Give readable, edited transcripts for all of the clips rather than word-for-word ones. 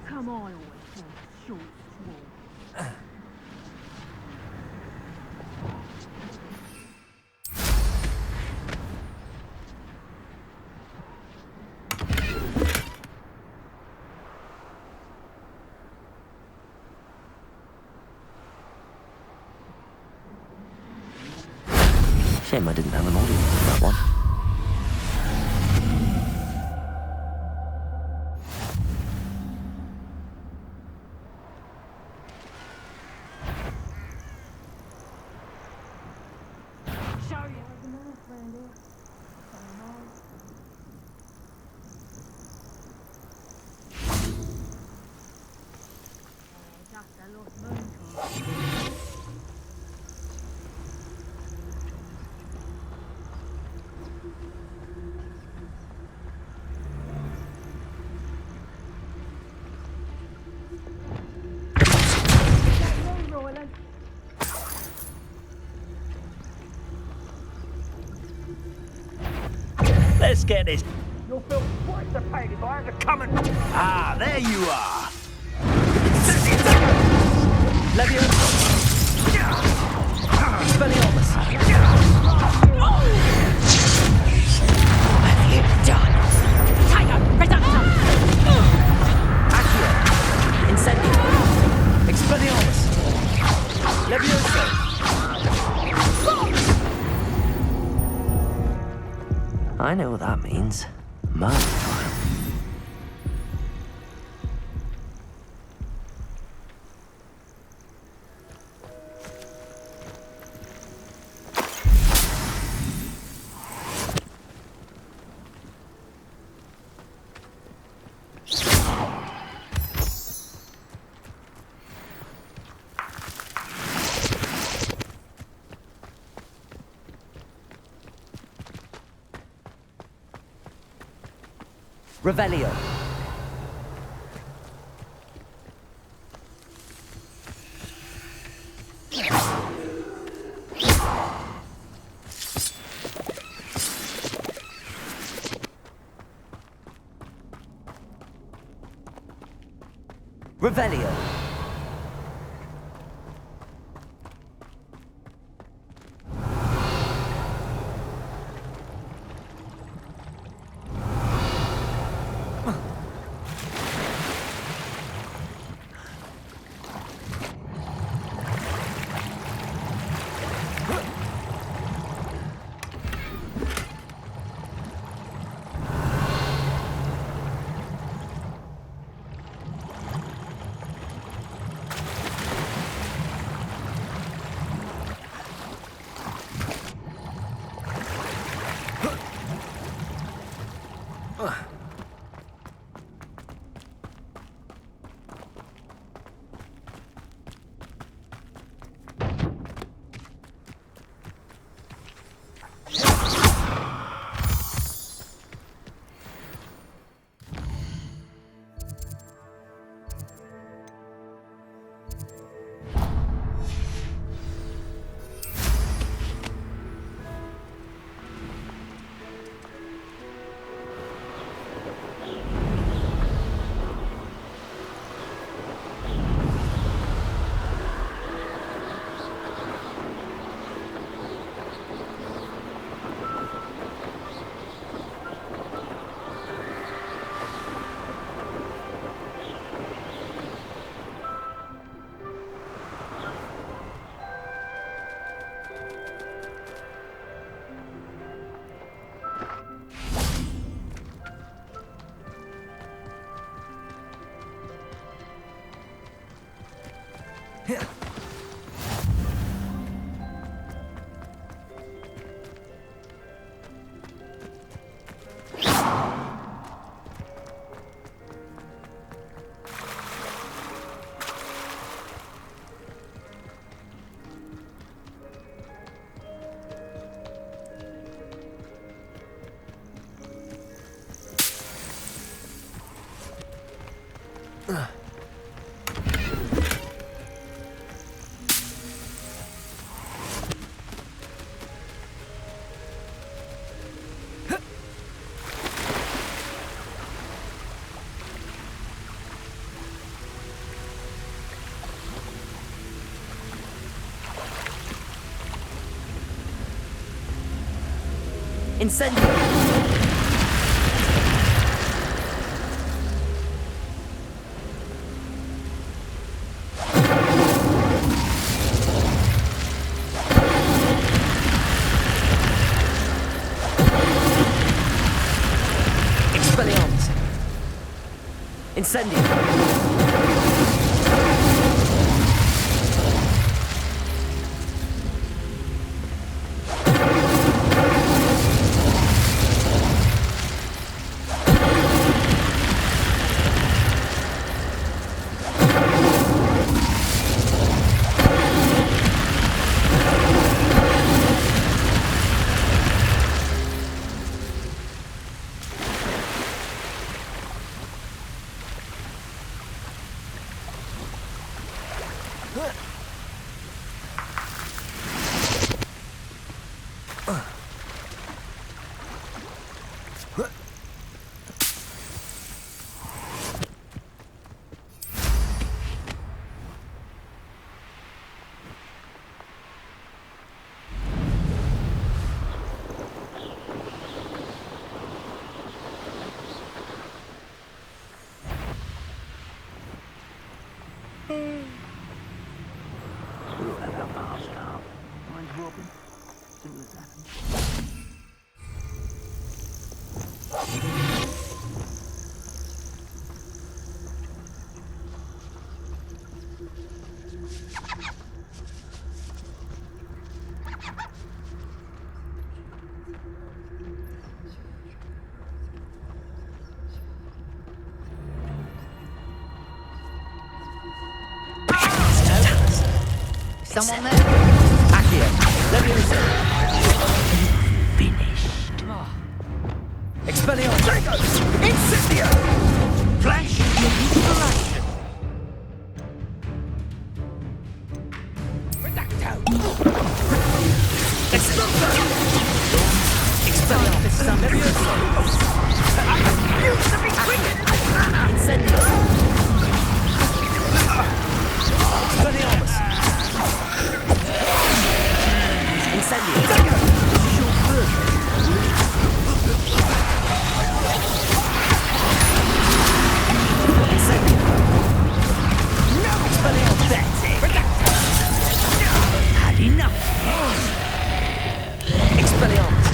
Come on, always short, small. Shame I didn't have an audience for that one. Let's get this. You'll feel twice the pain if I have to come and... Ah, there you are. Leviosa! Expelliarmus! What have you done? Tiger, Reductum! Accio! Incendio! Expelliarmus! Leviosa! I know what that means. Murder trial. Revelio. Revelio. Incendio! Expelliarmus! Incendio! Whoever passed up. Mine's Robin. Simple as that. Someone there? Accio! Leviosa! Finished. Expelliarmus! Incendio! Flash your inspiration. Reducto. Explodo. Expelliarmus! Leviosa! I refuse to be quickened. Incendio! Expelliarmus! Incendio! Incendio! Expelliarmus! That's it. Had enough. Expelliarmus!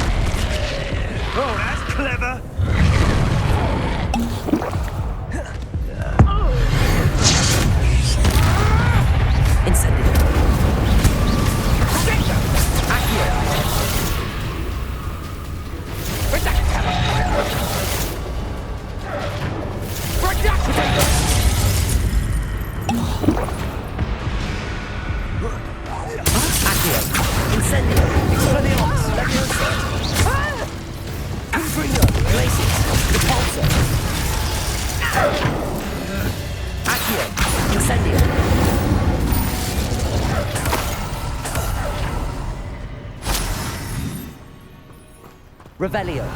Oh, that's clever. Incendio! Accio! Accio! Incendio! Expelliarmus! Leviosa! Confringo! Glacius! Repulsor! Accio! Incendio! Revelio!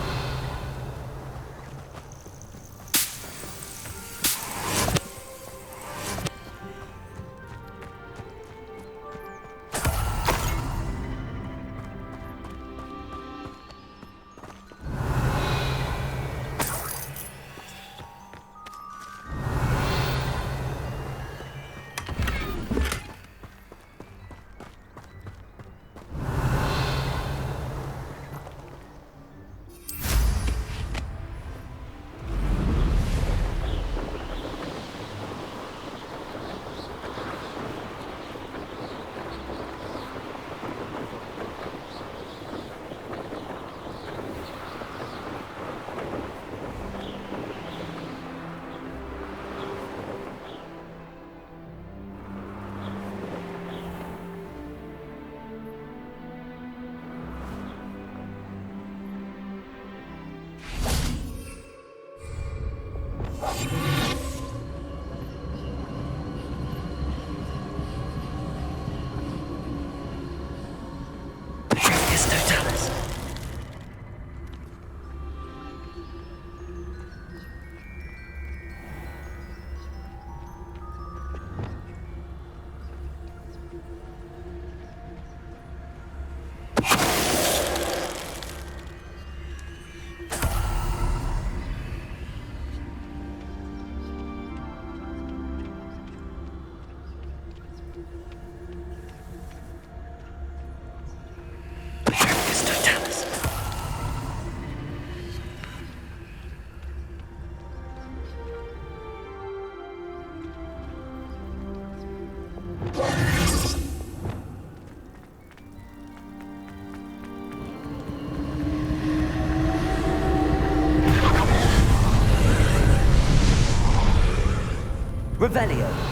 Revelio.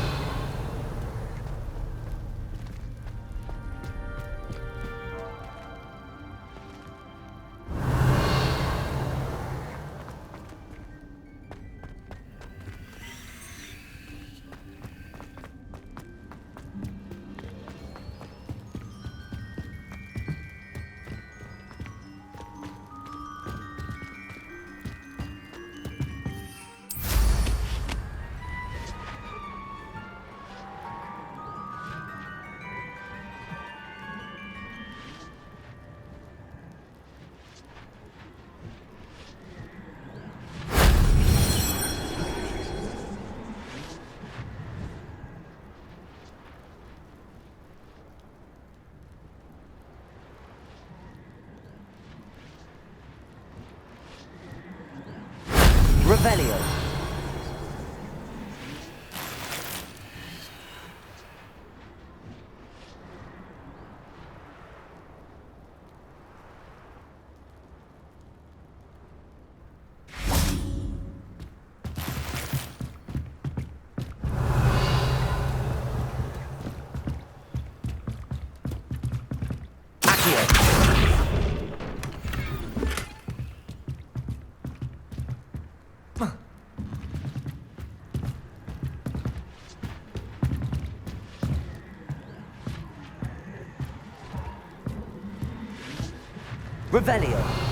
Revelio. Accio. Revelio.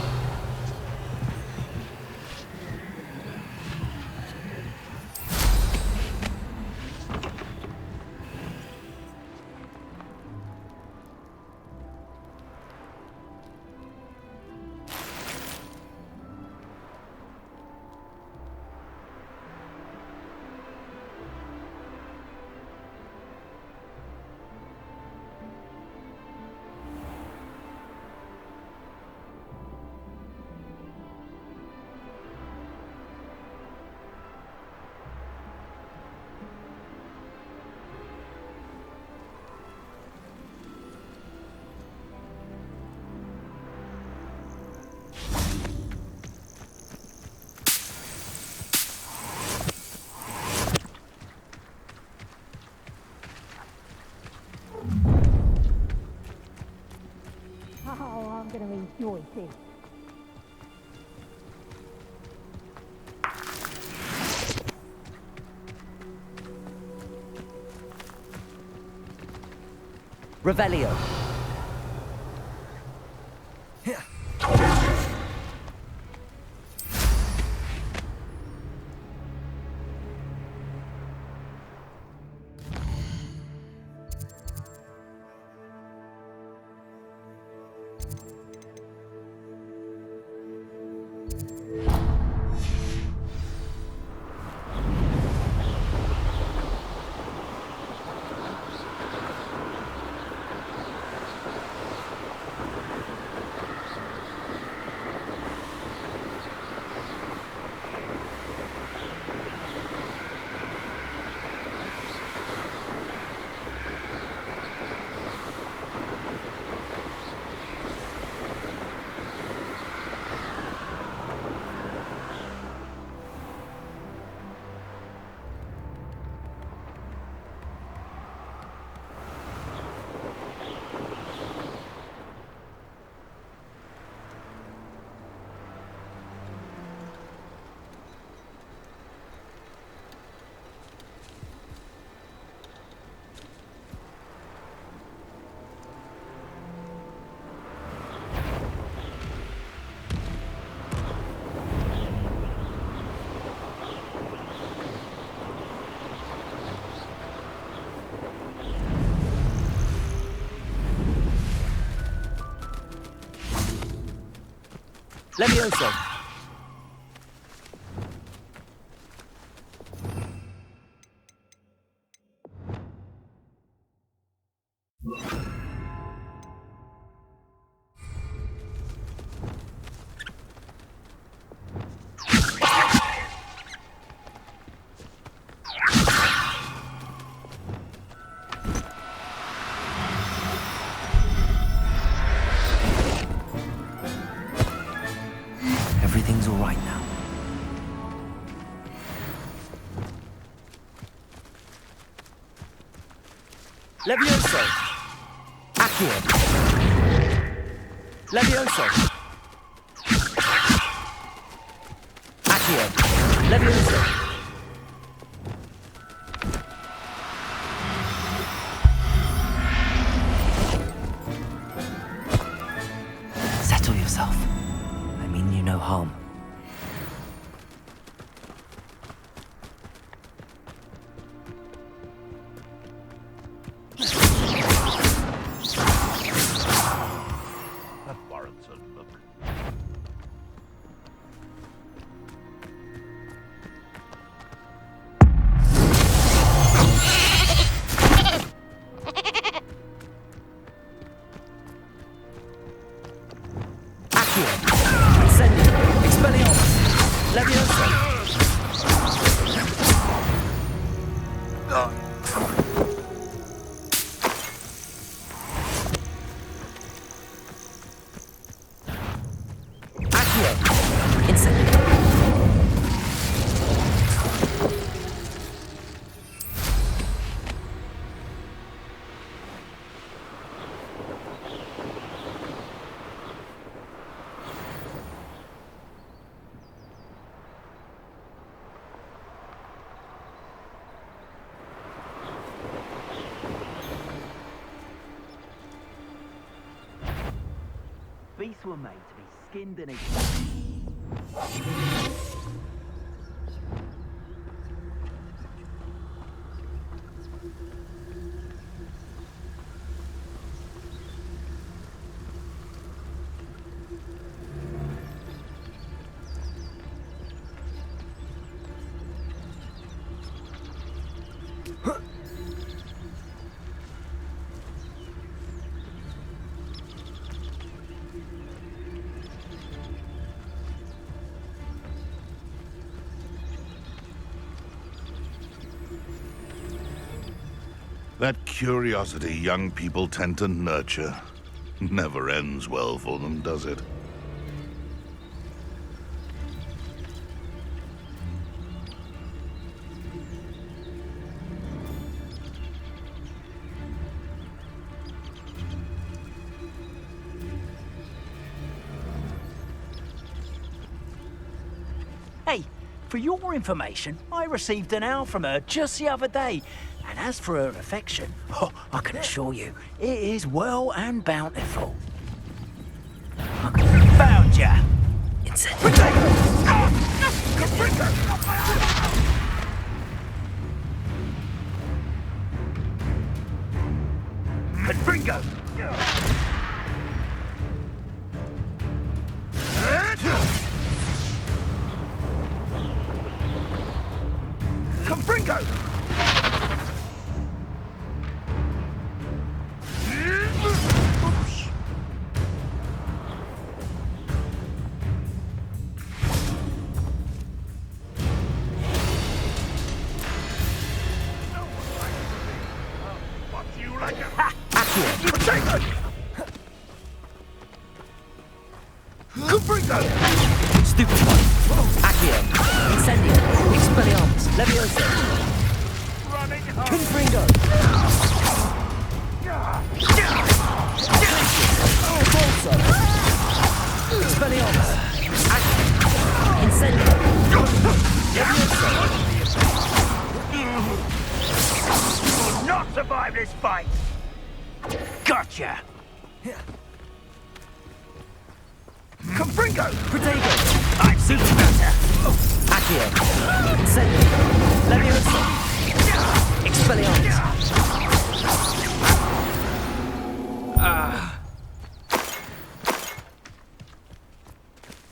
Oh, I'm gonna enjoy this. Revelio. Levioso. Levioso! Accio! Levioso! Accio! Levioso! Settle yourself. I mean you no harm. That warrants a look. Accio! Incendio! Expelliarmus! Levioso! Accio! Incendio! Beasts were made to be skinned and eaten. That curiosity young people tend to nurture never ends well for them, does it? Hey, for your information, I received an owl from her just the other day. And as for her affection, I can assure you, it is well and bountiful. Found ya! Confringo! Confringo! What do you like a... Accio! Potato! Confringo! Stupid one! Accio! Incendio! Expelliarmus! Levioso! Running home! Confringo! Bolso! Expelliarmus! Accio! Incendio! Levioso! You will not survive this fight! Gotcha! Confringo! Protego! I've seen better! Accio! Incendio! Levioso! Expelliarmus!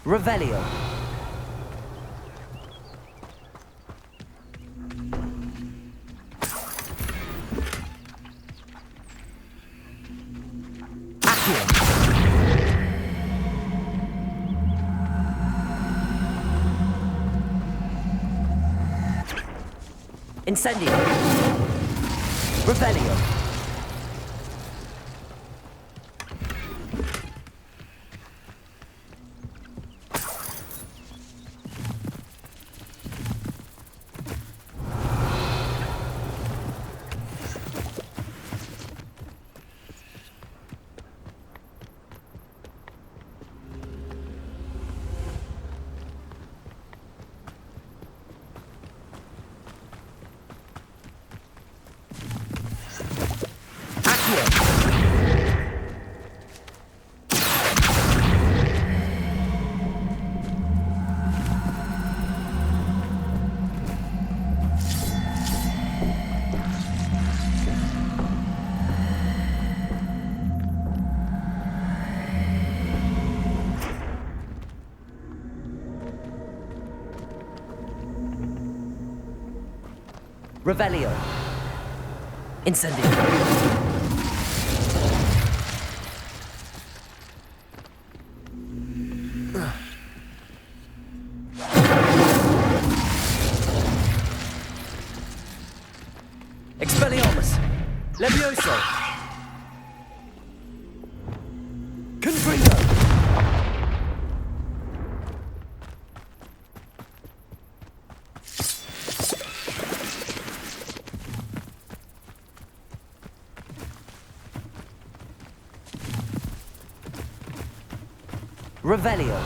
Revelio! Accio! Incendio! Revelio! Revelio. Incendio. Expelliarmus. Levioso. Confringo. Revelio.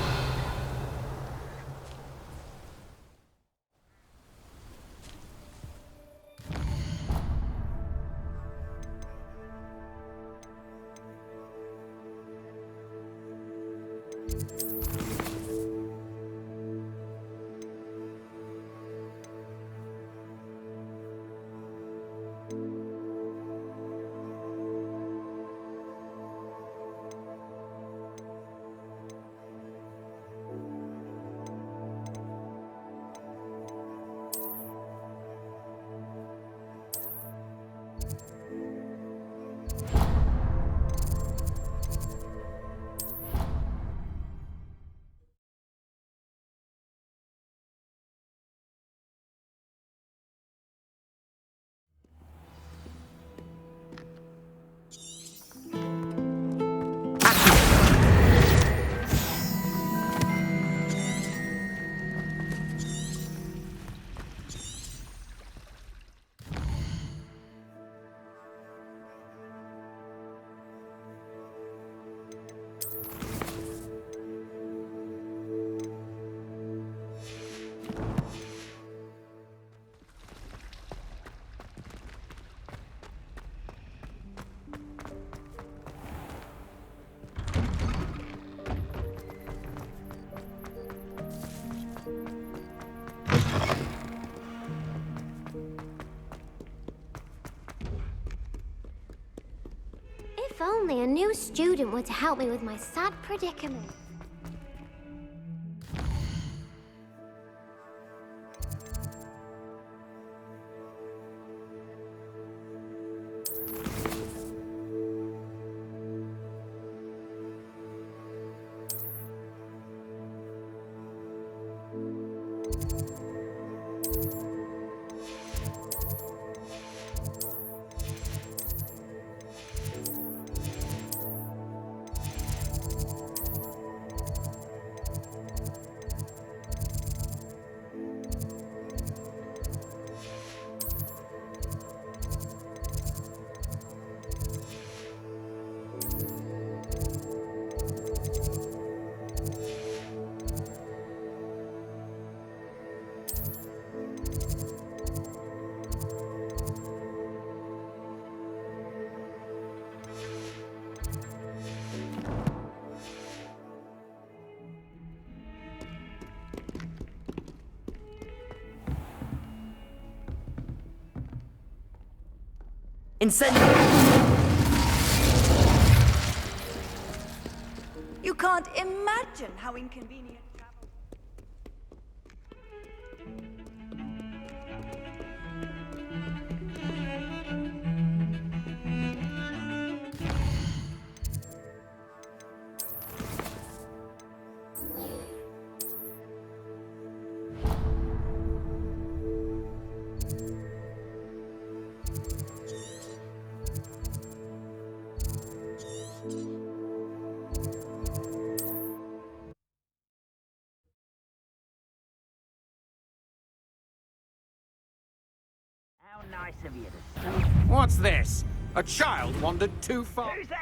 If only a new student were to help me with my sad predicament. Incendio. You can't imagine how inconvenient travel. How nice of you to stop. What's this? A child wandered too far. Who's there?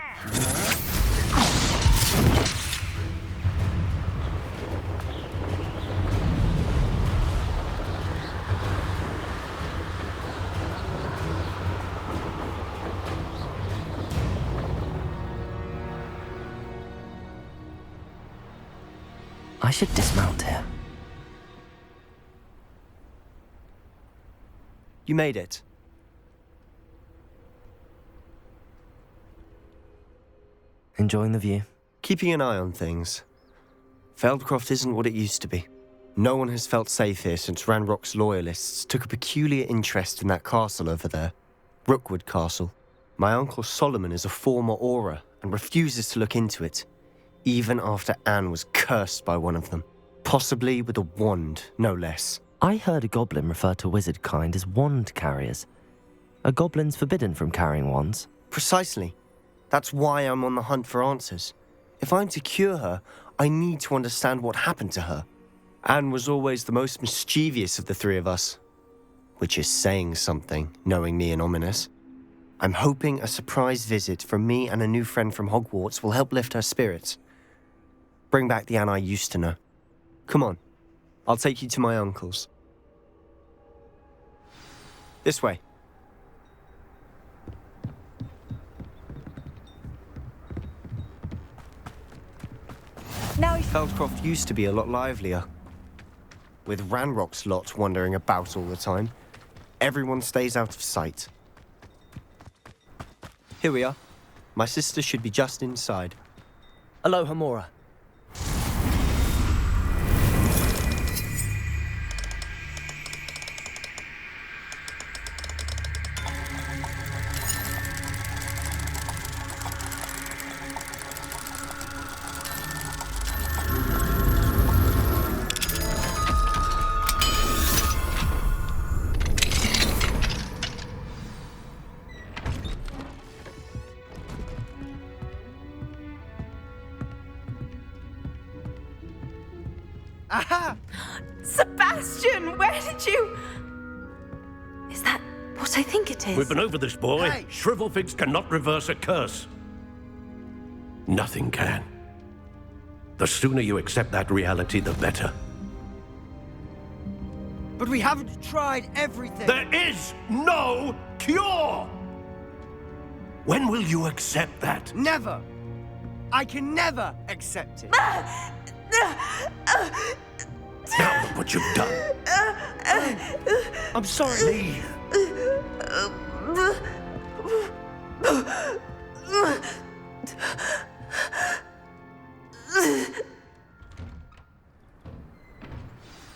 I should dismount here. You made it. Enjoying the view? Keeping an eye on things. Feldcroft isn't what it used to be. No one has felt safe here since Ranrock's loyalists took a peculiar interest in that castle over there, Rookwood Castle. My Uncle Solomon is a former Auror and refuses to look into it, even after Anne was cursed by one of them. Possibly with a wand, no less. I heard a goblin refer to wizard kind as wand carriers. Are goblins forbidden from carrying wands? Precisely. That's why I'm on the hunt for answers. If I'm to cure her, I need to understand what happened to her. Anne was always the most mischievous of the three of us. Which is saying something, knowing me and Ominous. I'm hoping a surprise visit from me and a new friend from Hogwarts will help lift her spirits. Bring back the Anne I used to know. Come on, I'll take you to my uncle's. This way. Now Feldcroft used to be a lot livelier. With Ranrock's lot wandering about all the time, everyone stays out of sight. Here we are. My sister should be just inside. Aloha, Mora. Aha! Sebastian, where did you... Is that what I think it is? We've been over this, boy. Hey. Shrivelfigs cannot reverse a curse. Nothing can. The sooner you accept that reality, the better. But we haven't tried everything. There is no cure! When will you accept that? Never. I can never accept it. Now look what you've done. I'm sorry. Leave.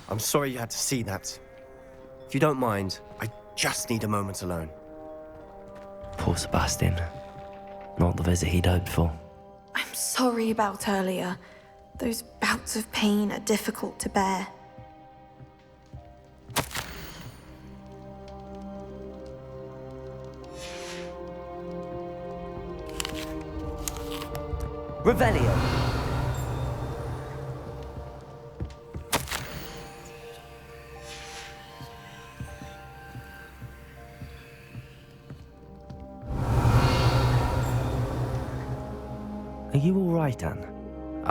I'm sorry you had to see that. If you don't mind, I just need a moment alone. Poor Sebastian. Not the visit he'd hoped for. I'm sorry about earlier. Those bouts of pain are difficult to bear. Revelio. Are you all right, Anne?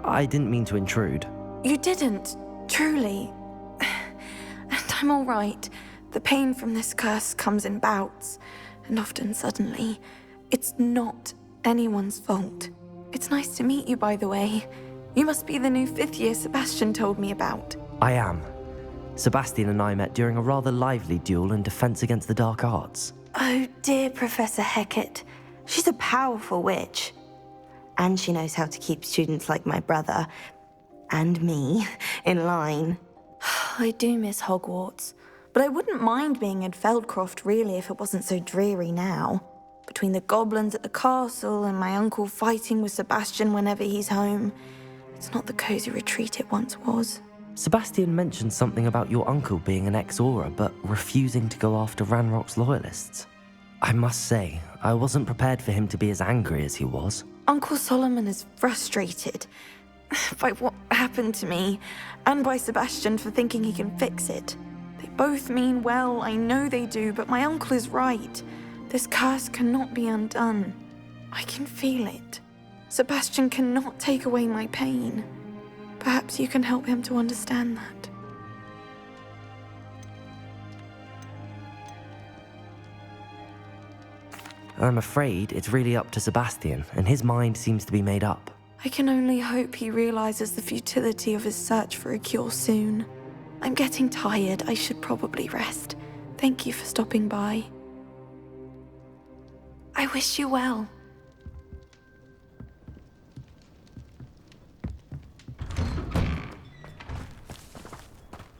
I didn't mean to intrude. You didn't, truly. And I'm all right. The pain from this curse comes in bouts, and often suddenly. It's not anyone's fault. It's nice to meet you, by the way. You must be the new 5th year Sebastian told me about. I am. Sebastian and I met during a rather lively duel in Defense Against the Dark Arts. Oh, dear Professor Hecat. She's a powerful witch. And she knows how to keep students like my brother, and me, in line. I do miss Hogwarts, but I wouldn't mind being in Feldcroft, really, if it wasn't so dreary now. Between the goblins at the castle and my uncle fighting with Sebastian whenever he's home, it's not the cozy retreat it once was. Sebastian mentioned something about your uncle being an ex-Auror, but refusing to go after Ranrock's loyalists. I must say, I wasn't prepared for him to be as angry as he was. Uncle Solomon is frustrated by what happened to me, and by Sebastian for thinking he can fix it. They both mean well, I know they do, but my uncle is right. This curse cannot be undone. I can feel it. Sebastian cannot take away my pain. Perhaps you can help him to understand that. I'm afraid it's really up to Sebastian, and his mind seems to be made up. I can only hope he realizes the futility of his search for a cure soon. I'm getting tired. I should probably rest. Thank you for stopping by. I wish you well.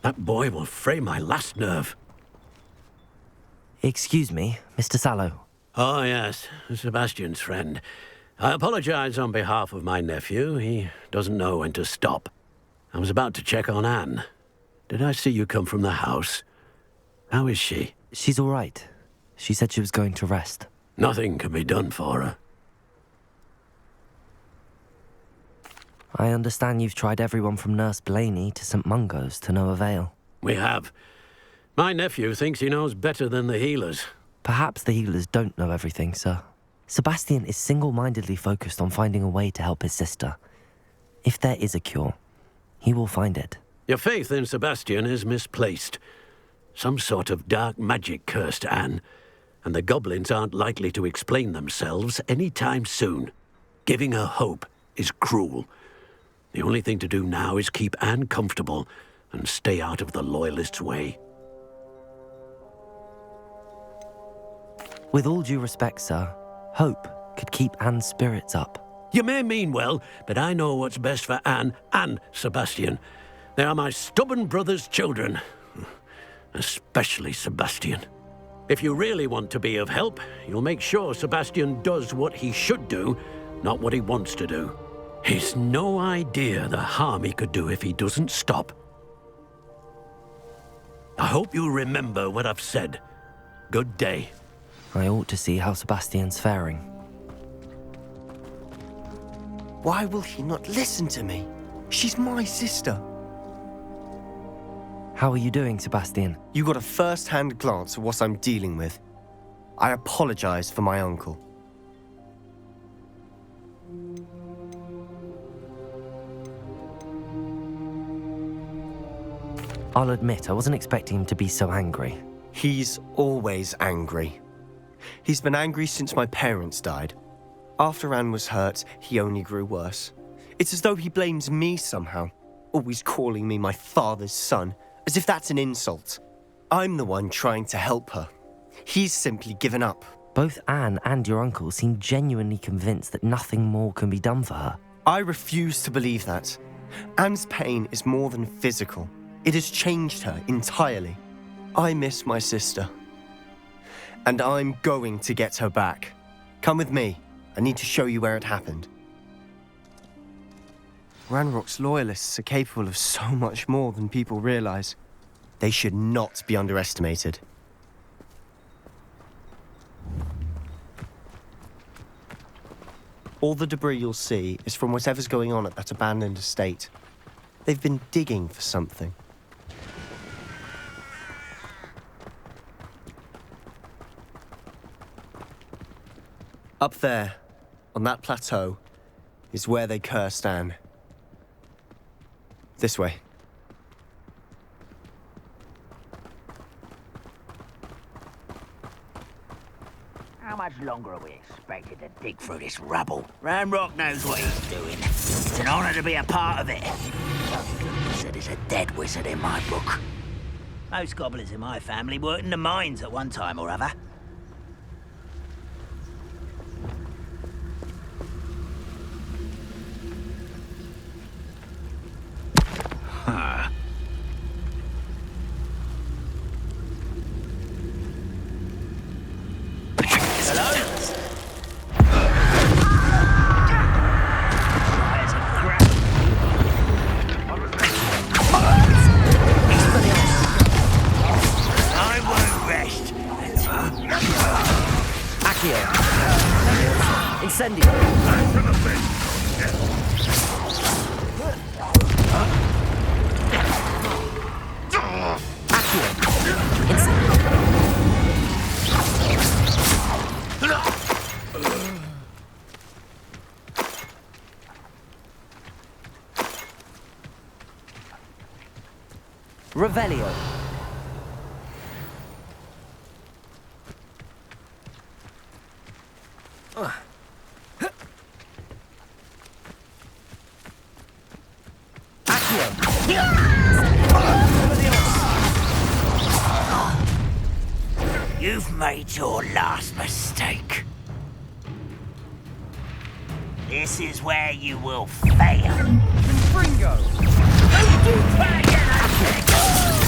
That boy will fray my last nerve. Excuse me, Mr. Sallow. Oh, yes, Sebastian's friend. I apologize on behalf of my nephew. He doesn't know when to stop. I was about to check on Anne. Did I see you come from the house? How is she? She's all right. She said she was going to rest. Nothing can be done for her. I understand you've tried everyone from Nurse Blaney to St. Mungo's to no avail. We have. My nephew thinks he knows better than the healers. Perhaps the healers don't know everything, sir. Sebastian is single-mindedly focused on finding a way to help his sister. If there is a cure, he will find it. Your faith in Sebastian is misplaced. Some sort of dark magic cursed Anne, and the goblins aren't likely to explain themselves any time soon. Giving her hope is cruel. The only thing to do now is keep Anne comfortable and stay out of the Loyalists' way. With all due respect, sir, hope could keep Anne's spirits up. You may mean well, but I know what's best for Anne and Sebastian. They are my stubborn brother's children. Especially Sebastian. If you really want to be of help, you'll make sure Sebastian does what he should do, not what he wants to do. He's no idea the harm he could do if he doesn't stop. I hope you remember what I've said. Good day. I ought to see how Sebastian's faring. Why will he not listen to me? She's my sister. How are you doing, Sebastian? You got a first-hand glance at what I'm dealing with. I apologize for my uncle. I'll admit, I wasn't expecting him to be so angry. He's always angry. He's been angry since my parents died. After Anne was hurt, he only grew worse. It's as though he blames me somehow, always calling me my father's son, as if that's an insult. I'm the one trying to help her. He's simply given up. Both Anne and your uncle seem genuinely convinced that nothing more can be done for her. I refuse to believe that. Anne's pain is more than physical. It has changed her entirely. I miss my sister. And I'm going to get her back. Come with me. I need to show you where it happened. Ranrock's Loyalists are capable of so much more than people realize. They should not be underestimated. All the debris you'll see is from whatever's going on at that abandoned estate. They've been digging for something. Up there, on that plateau, is where they cursed Anne. This way. How much longer are we expected to dig through this rubble? Ranrock knows what he's doing. It's an honor to be a part of it. Wizard is a dead wizard in my book. Most goblins in my family worked in the mines at one time or other. Huh. Hello? I won't rest. Accio. Incendio. Revelio. You've made your last mistake. This is where you will fail. Fringo! Don't do that again, I think!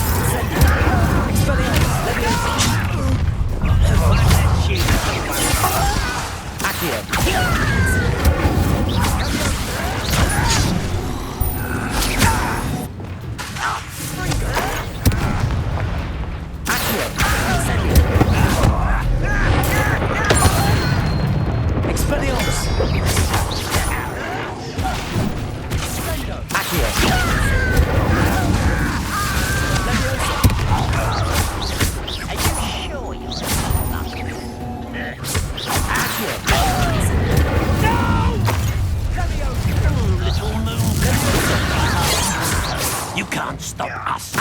You can't stop us.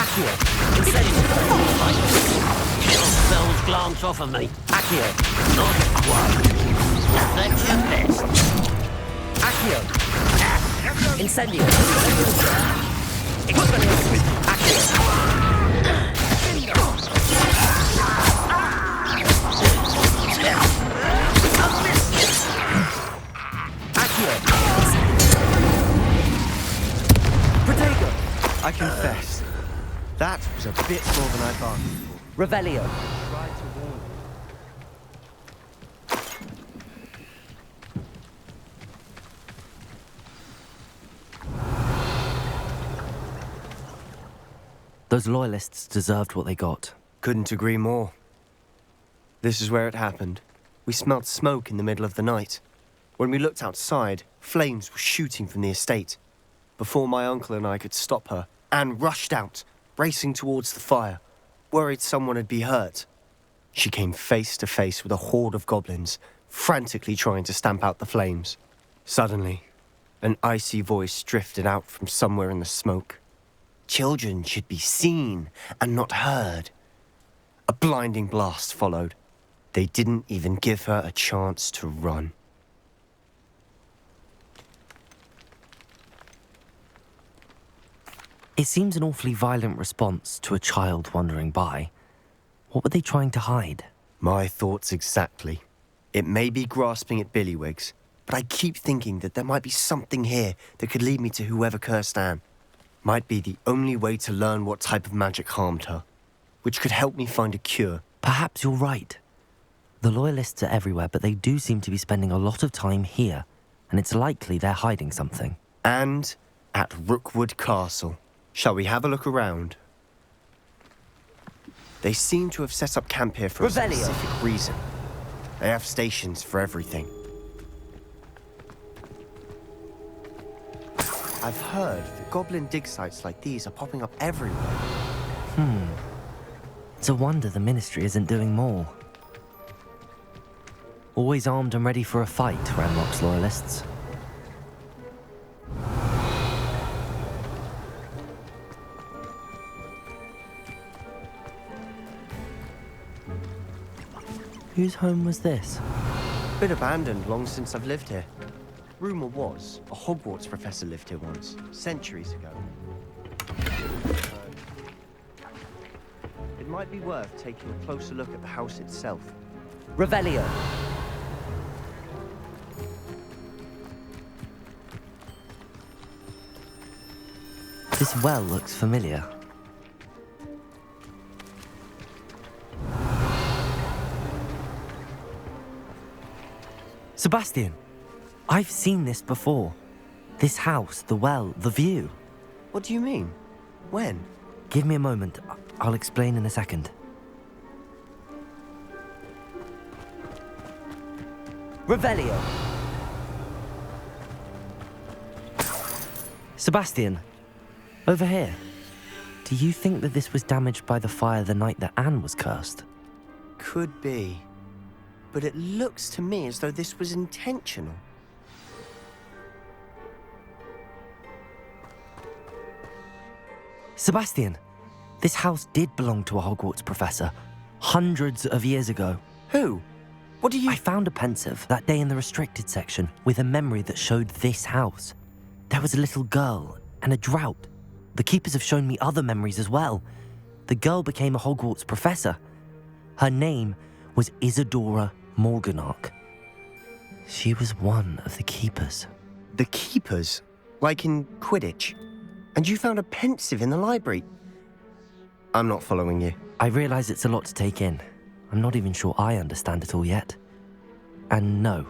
Little spells glance off of me. Not one. That's your best. Incendio. I confess, that was a bit more than I thought. Revelio. Those loyalists deserved what they got. Couldn't agree more. This is where it happened. We smelled smoke in the middle of the night. When we looked outside, flames were shooting from the estate. Before my uncle and I could stop her, Anne rushed out, racing towards the fire, worried someone had been hurt. She came face to face with a horde of goblins, frantically trying to stamp out the flames. Suddenly, an icy voice drifted out from somewhere in the smoke. Children should be seen and not heard. A blinding blast followed. They didn't even give her a chance to run. It seems an awfully violent response to a child wandering by. What were they trying to hide? My thoughts exactly. It may be grasping at Billywigs, but I keep thinking that there might be something here that could lead me to whoever cursed Anne. Might be the only way to learn what type of magic harmed her, which could help me find a cure. Perhaps you're right. The Loyalists are everywhere, but they do seem to be spending a lot of time here, and it's likely they're hiding something. And at Rookwood Castle. Shall we have a look around? They seem to have set up camp here for a specific reason. They have stations for everything. I've heard that goblin dig sites like these are popping up everywhere. It's a wonder the Ministry isn't doing more. Always armed and ready for a fight, Ranrock's Loyalists. Whose home was this? Been abandoned long since I've lived here. Rumour was, a Hogwarts professor lived here once, centuries ago. It might be worth taking a closer look at the house itself. Revelio. This well looks familiar. Sebastian, I've seen this before. This house, the well, the view. What do you mean? When? Give me a moment. I'll explain in a second. Revelio. Sebastian, over here. Do you think that this was damaged by the fire the night that Anne was cursed? Could be. But it looks to me as though this was intentional. Sebastian, this house did belong to a Hogwarts professor, hundreds of years ago. Who? What do you... I found a pensive that day in the restricted section with a memory that showed this house. There was a little girl and a drought. The keepers have shown me other memories as well. The girl became a Hogwarts professor. Her name was Isadora Morganach. She was one of the keepers. The keepers? Like in Quidditch? And you found a pensive in the library? I'm not following you. I realize it's a lot to take in. I'm not even sure I understand it all yet. And no,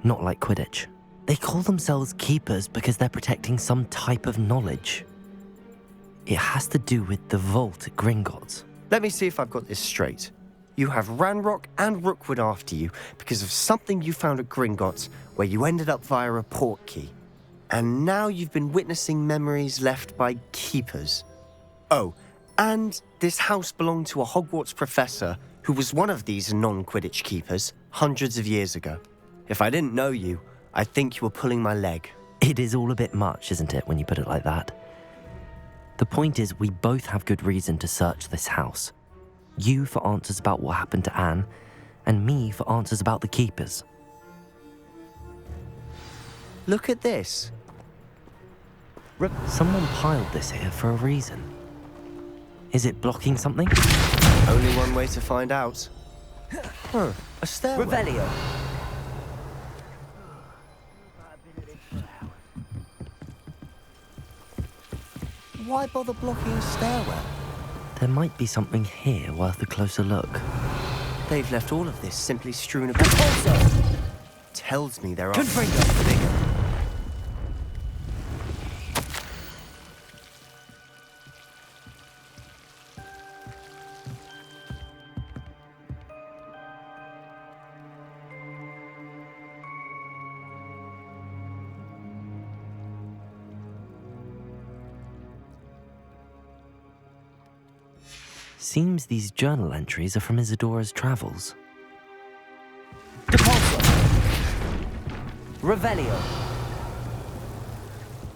not like Quidditch. They call themselves keepers because they're protecting some type of knowledge. It has to do with the vault at Gringotts. Let me see if I've got this straight. You have Ranrock and Rookwood after you because of something you found at Gringotts where you ended up via a port key. And now you've been witnessing memories left by keepers. Oh, and this house belonged to a Hogwarts professor who was one of these non-Quidditch keepers hundreds of years ago. If I didn't know you, I think you were pulling my leg. It is all a bit much, isn't it, when you put it like that? The point is, we both have good reason to search this house. You for answers about what happened to Anne, and me for answers about the keepers. Look at this. Someone piled this here for a reason. Is it blocking something? Only one way to find out. Huh, a stairwell. Revelio. Why bother blocking a stairwell? There might be something here worth a closer look. They've left all of this simply strewn about. Also, tells me there are. Seems these journal entries are from Isadora's travels. Revelio.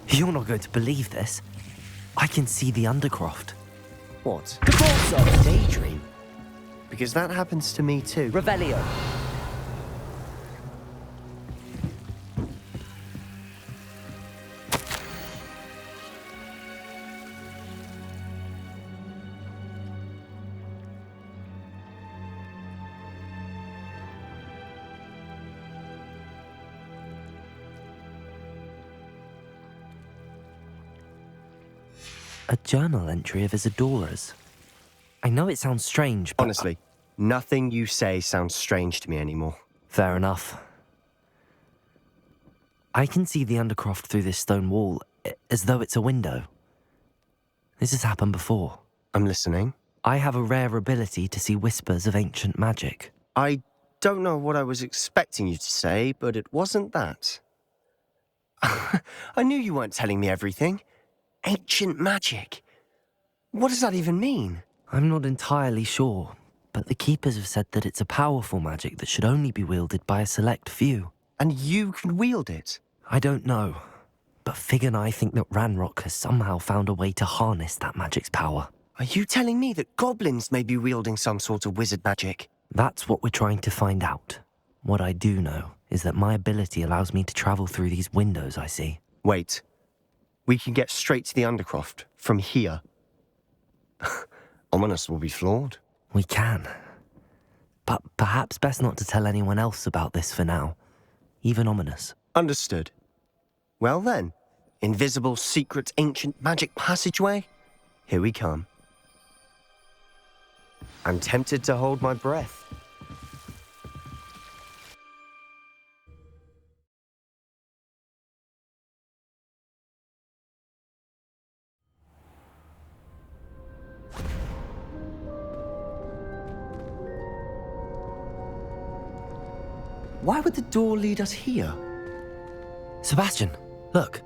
You're not going to believe this. I can see the Undercroft. What? Defaulto. Daydream? Because that happens to me too. Revelio. A journal entry of Isadora's. I know it sounds strange, but... Honestly, nothing you say sounds strange to me anymore. Fair enough. I can see the Undercroft through this stone wall, as though it's a window. This has happened before. I'm listening. I have a rare ability to see whispers of ancient magic. I don't know what I was expecting you to say, but it wasn't that. I knew you weren't telling me everything. Ancient magic. What does that even mean? I'm not entirely sure, but the Keepers have said that it's a powerful magic that should only be wielded by a select few. And you can wield it? I don't know, but Fig and I think that Ranrock has somehow found a way to harness that magic's power. Are you telling me that goblins may be wielding some sort of wizard magic? That's what we're trying to find out. What I do know is that my ability allows me to travel through these windows I see. Wait. We can get straight to the Undercroft from here. Ominous will be flawed. We can. But perhaps best not to tell anyone else about this for now. Even Ominous. Understood. Well then, invisible, secret, ancient magic passageway? Here we come. I'm tempted to hold my breath. Why would the door lead us here? Sebastian, look.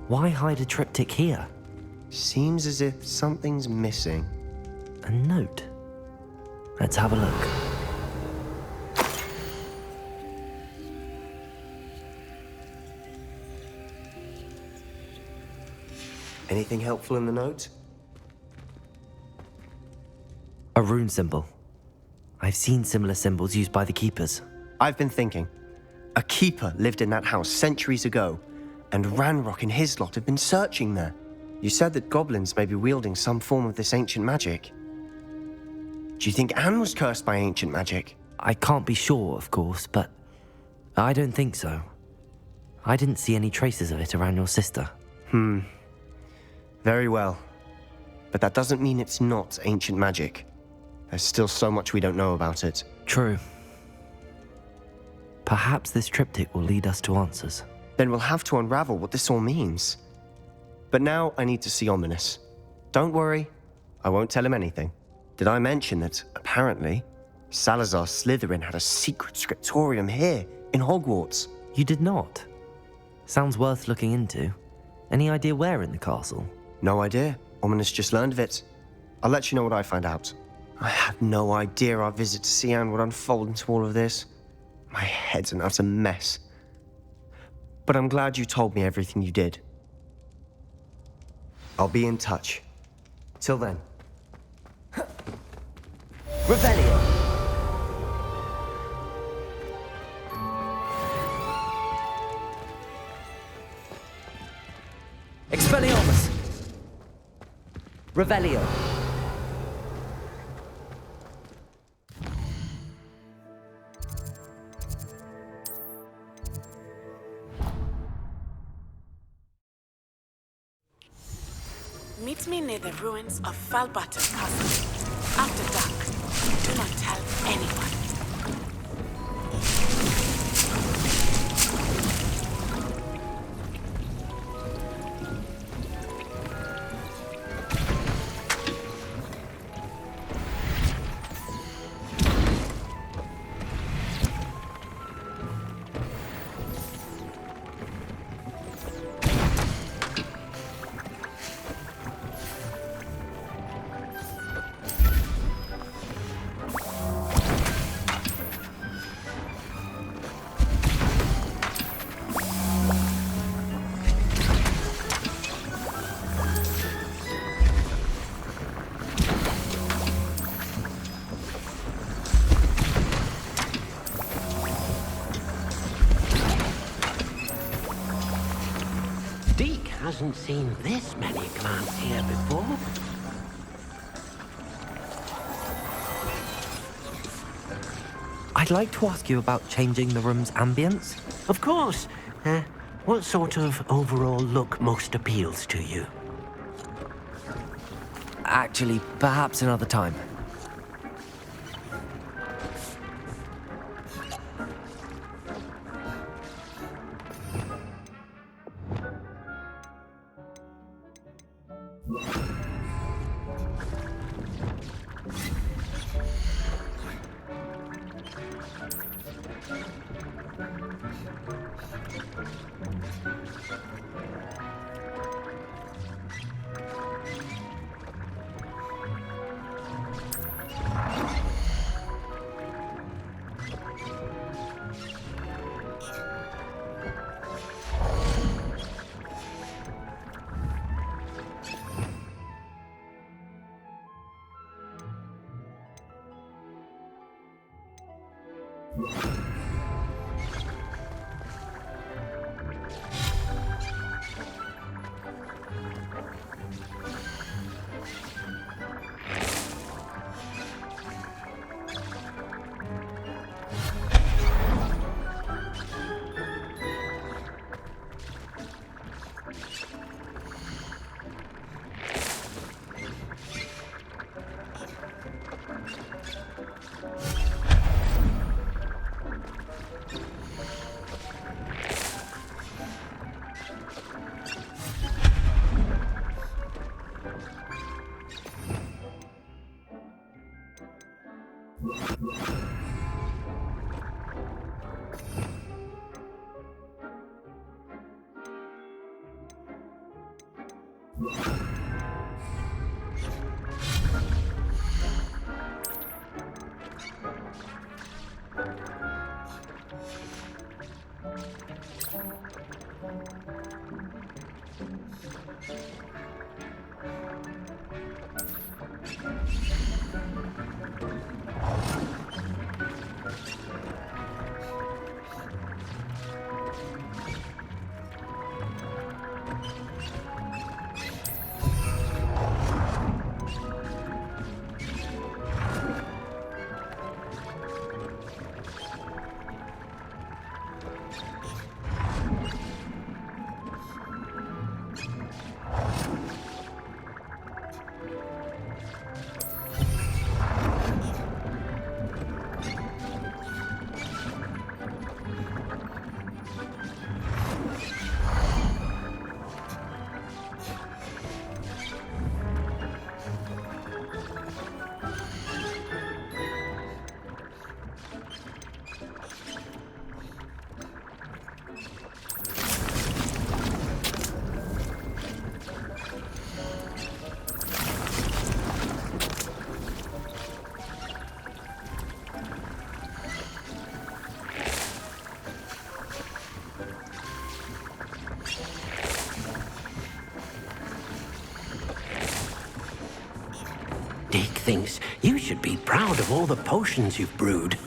Why hide a triptych here? Seems as if something's missing. A note. Let's have a look. Anything helpful in the note? A rune symbol. I've seen similar symbols used by the Keepers. I've been thinking. A keeper lived in that house centuries ago, and Ranrock and his lot have been searching there. You said that goblins may be wielding some form of this ancient magic. Do you think Anne was cursed by ancient magic? I can't be sure, of course, but I don't think so. I didn't see any traces of it around your sister. Very well. But that doesn't mean it's not ancient magic. There's still so much we don't know about it. True. Perhaps this triptych will lead us to answers. Then we'll have to unravel what this all means. But now I need to see Ominous. Don't worry, I won't tell him anything. Did I mention that, apparently, Salazar Slytherin had a secret scriptorium here in Hogwarts? You did not? Sounds worth looking into. Any idea where in the castle? No idea. Ominous just learned of it. I'll let you know what I find out. I had no idea our visit to see Anne would unfold into all of this. My head's an utter mess. But I'm glad you told me everything you did. I'll be in touch. Till then. Revelio! Expelliarmus! Revelio! Meet me near the ruins of Falbatter Castle. After dark. Do not tell anyone. Hasn't seen this many plants here before. I'd like to ask you about changing the room's ambience. Of course. What sort of overall look most appeals to you? Actually, perhaps another time. Dick thinks you should be proud of all the potions you've brewed.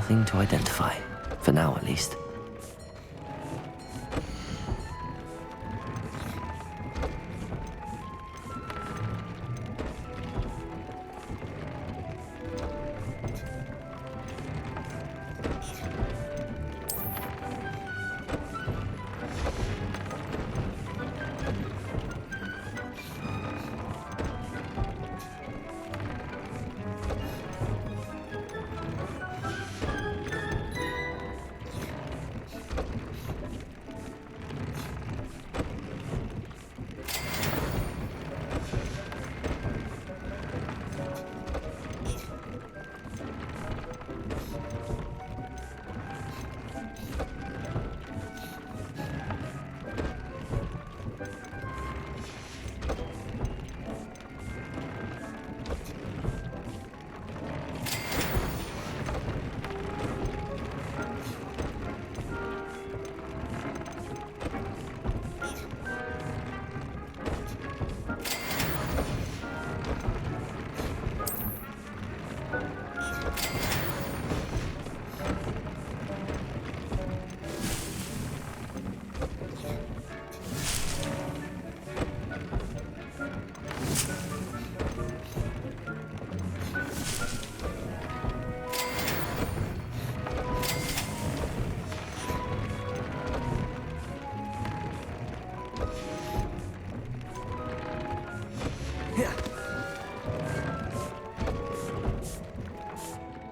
Nothing to identify, for now at least.